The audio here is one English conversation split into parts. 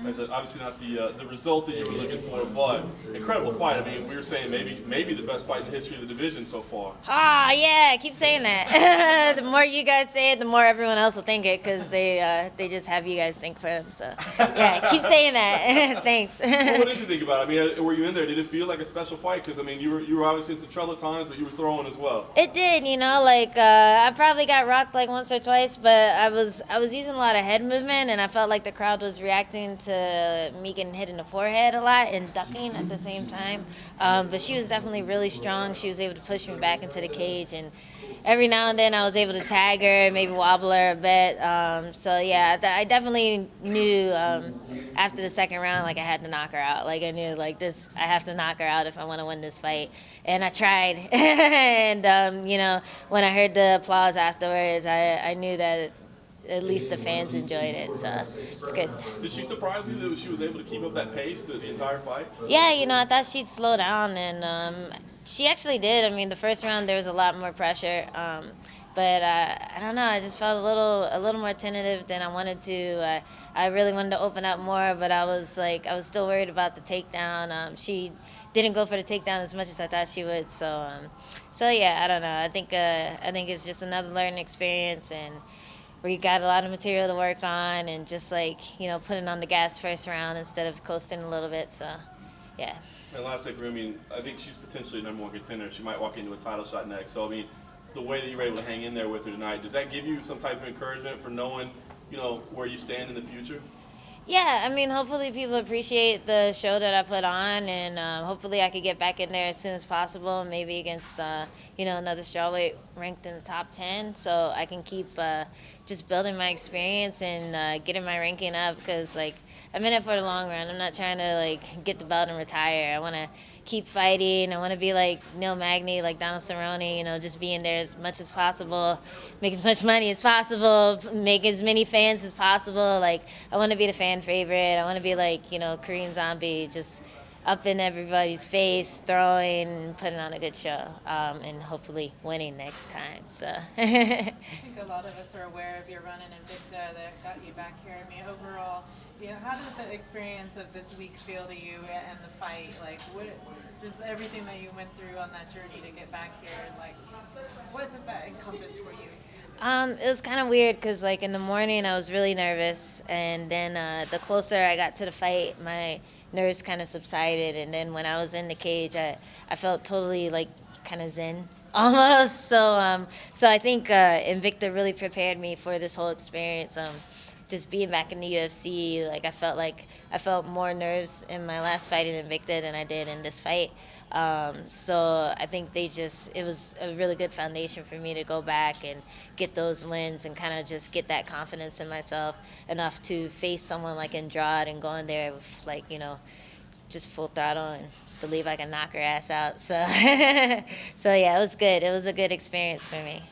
Obviously not the result that you were looking for, but incredible fight. I mean, we were saying maybe the best fight in the history of the division so far. Ah, yeah, I keep saying that. The more you guys say it, the more everyone else will think it, because they just have you guys think for them. So, yeah, keep saying that. Thanks. Well, what did you think about it? I mean, were you in there? Did it feel like a special fight? Because, I mean, you were obviously in some trouble at times, but you were throwing as well. It did, like I probably got rocked like once or twice, but I was using a lot of head movement, and I felt like the crowd was reacting to me getting hit in the forehead a lot and ducking at the same time. But she was definitely really strong. She was able to push me back into the cage, and every now and then I was able to tag her, maybe wobble her a bit. So yeah, I definitely knew after the second round, like I had to knock her out. Like I knew, like this, I have to knock her out if I want to win this fight, and I tried. And when I heard the applause afterwards, I knew that at least the fans enjoyed it, so it's good. Did she surprise you that she was able to keep up that pace the entire fight? Yeah, I thought she'd slow down, and she actually did. I mean, the first round there was a lot more pressure, but I don't know. I just felt a little more tentative than I wanted to. I really wanted to open up more, but I was still worried about the takedown. She didn't go for the takedown as much as I thought she would. So yeah, I don't know. I think it's just another learning experience, and we got a lot of material to work on, and just putting on the gas first round instead of coasting a little bit. So, yeah. And lastly, I mean, I think she's potentially the #1 contender. She might walk into a title shot next. So, I mean, the way that you were able to hang in there with her tonight, does that give you some type of encouragement for knowing, where you stand in the future? Yeah, I mean, hopefully people appreciate the show that I put on, and hopefully I could get back in there as soon as possible, maybe against, another strawweight ranked in the top 10, so I can keep just building my experience and getting my ranking up, because, I'm in it for the long run. I'm not trying to, get the belt and retire. I want to keep fighting. I want to be like Neil Magny, like Donald Cerrone, just be in there as much as possible, make as much money as possible, make as many fans as possible. I want to be the fan favorite. I want to be like, Korean Zombie, just up in everybody's face, throwing, putting on a good show, and hopefully winning next time. So. I think a lot of us are aware of your run in Invicta that got you back here. I mean, overall, how did the experience of this week feel to you and the fight? Just everything that you went through on that journey to get back here, what did that encompass for you? It was kind of weird because, in the morning I was really nervous, and then the closer I got to the fight, my nerves kind of subsided, and then when I was in the cage, I felt totally kind of zen almost. So I think Invicta really prepared me for this whole experience. Just being back in the UFC, I felt more nerves in my last fight in Invicta than I did in this fight. So I think it was a really good foundation for me to go back and get those wins and kind of just get that confidence in myself enough to face someone like Andrade and go in there with just full throttle and believe I can knock her ass out. So, so yeah, it was good. It was a good experience for me.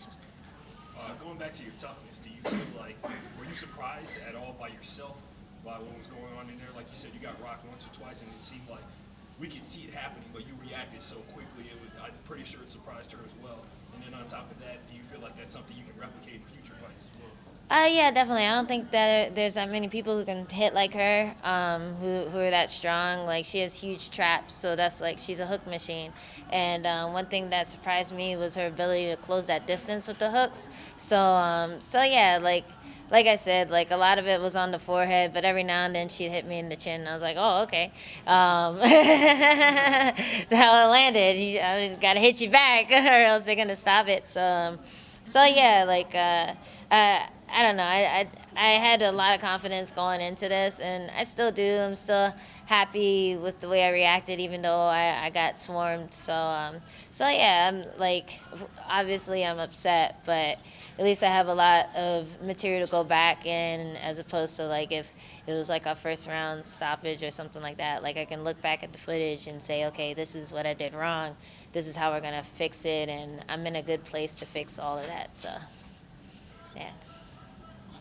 Going back to your toughness, do you feel like, were you surprised at all by yourself by what was going on in there? Like you said, you got rocked once or twice, and it seemed like we could see it happening, but you reacted so quickly. I'm pretty sure it surprised her as well. And then on top of that, do you feel like that's something you can replicate in future fights as well? Yeah, definitely. I don't think that there's that many people who can hit like her, who are that strong. She has huge traps, so that's she's a hook machine. And one thing that surprised me was her ability to close that distance with the hooks. So yeah, like I said, a lot of it was on the forehead, but every now and then she'd hit me in the chin, and I was like, oh, okay. That's how it landed. I got to hit you back, or else they're going to stop it. So yeah, I don't know. I had a lot of confidence going into this, and I still do. I'm still happy with the way I reacted, even though I got swarmed. So yeah, I'm obviously I'm upset, but at least I have a lot of material to go back in, as opposed to if it was our first round stoppage or something like that. I can look back at the footage and say, okay, this is what I did wrong. This is how we're gonna fix it, and I'm in a good place to fix all of that. So yeah.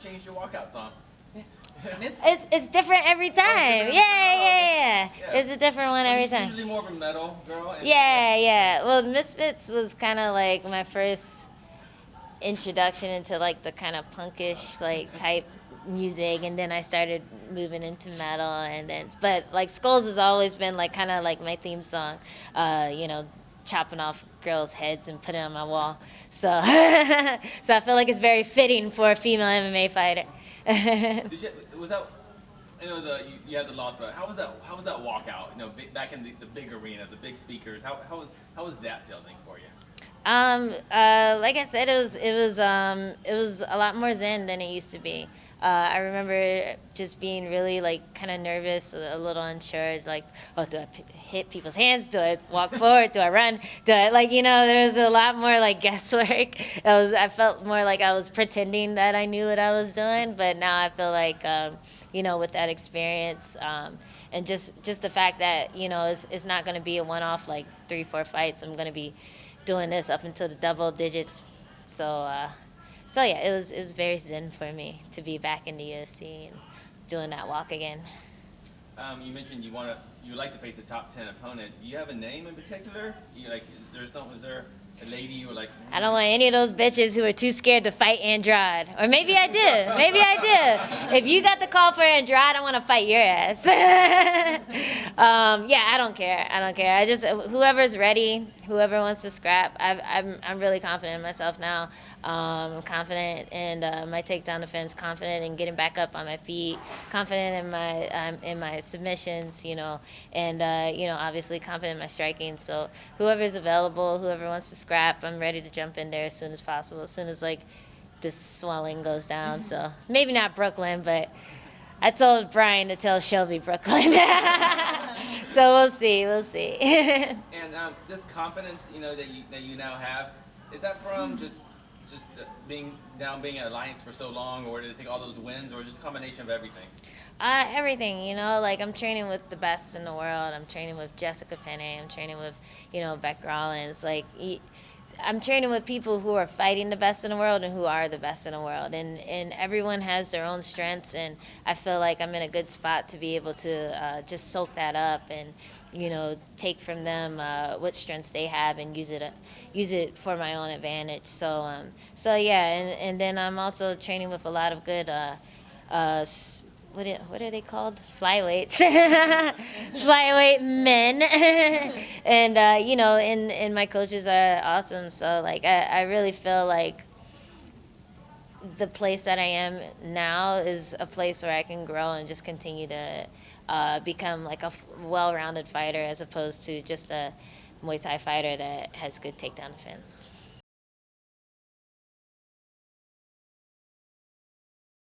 Changed your walkout song. It's different every time. Yeah. It's a different one every time. Usually more of a metal girl. Yeah. Well, Misfits was kind of my first introduction into the kind of punkish type music, and then I started moving into metal, and then but like Skulls has always been like kind of like my theme song, you know, chopping off girls' heads and putting it on my wall. So so I feel like it's very fitting for a female MMA fighter. Was that? I know you had the loss, but how was that walkout? You know, back in the big arena, the big speakers. How was that feeling for you? Like I said, it was a lot more zen than it used to be. I remember just being really like kind of nervous, a little unsure, like, oh, do I hit people's hands? Do I walk forward? Do I run? Do I like, you know, there was a lot more like guesswork. I felt more like I was pretending that I knew what I was doing, but now I feel like, you know, with that experience, and just the fact that, you know, it's not going to be a one-off like 3-4 fights. I'm going to be doing this up until the double digits. So yeah, it was very zen for me to be back in the UFC and doing that walk again. You mentioned you would like to face a top 10 opponent. Do you have a name in particular? Is there a lady you were like? I don't want any of those bitches who are too scared to fight Andrade. Or maybe I do. Maybe I do. If you got the call for Andrade, I want to fight your ass. Yeah, I don't care. I don't care. I just whoever's ready, whoever wants to scrap. I'm really confident in myself now. I'm confident in my takedown defense. Confident in getting back up on my feet. Confident in my submissions. You know, and you know, obviously confident in my striking. So whoever's available, whoever wants to scrap, I'm ready to jump in there as soon as possible. As soon as like this swelling goes down. So maybe not Brooklyn, but I told Brian to tell Shelby Brooklyn. So we'll see. We'll see. And this confidence, you know, that you now have, is that from just being at Alliance for so long, or did it take all those wins, or just a combination of everything? Everything, you know, like I'm training with the best in the world. I'm training with Jessica Penne. I'm training with, you know, Beck Rollins. Like, I'm training with people who are fighting the best in the world and who are the best in the world. And everyone has their own strengths, and I feel like I'm in a good spot to be able to just soak that up and, you know, take from them what strengths they have and use it for my own advantage. So yeah, and then I'm also training with a lot of good what are they called? Flyweights. Flyweight men. And, you know, and my coaches are awesome. So, like, I really feel like the place that I am now is a place where I can grow and just continue to become, like, a well-rounded fighter as opposed to just a Muay Thai fighter that has good takedown defense.